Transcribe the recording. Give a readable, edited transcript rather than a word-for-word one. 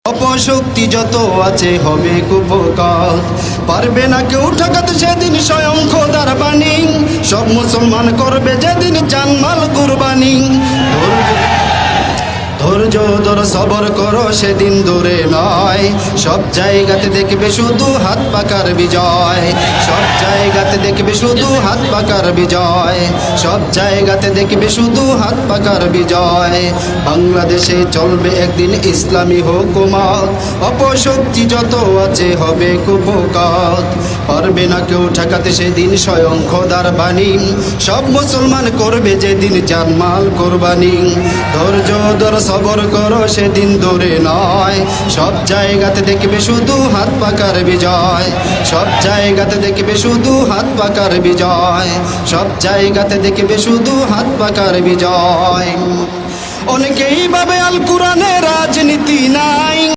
অপশক্তি যত আছে হবে কুপকার, পারবে না কেউ ঠকাতে সেদিন স্বয়ং খোদার বাণী। সব মুসলমান করবে যেদিন জানমাল কুরবানি। ধৈর্য ধর সবর করো সেদিন দূরে নয়, সব জায়গাতে দেখবে শুধু হাত পাকার বিজয়। সব জায়গাতে দেখবে শুধু হাত পাকার বিজয়। সব জায়গাতে দেখবে শুধু হাত পাকার বিজয়। বাংলাদেশে চলবে একদিন ইসলামী হুকুমত, অপশক্তি যত আছে হবে কুপকাত। পারবে না কেউ ঠেকাতে সেদিন স্বয়ং খোদার বাণী। সব মুসলমান করবে যেদিন জানমাল কোরবানি। ধৈর্য ধর সবর করো সেদিন দূরে নয়, সব জায়গাতে দেখবে শুধু হাত পাকার বিজয়। সব জায়গাতে দেখবে শুধু হাত পাকার বিজয়। সব জায়গাতে দেখবে শুধু হাত পাকার বিজয়। অনেকেই ভাবে আল কোরআনে রাজনীতি নাই।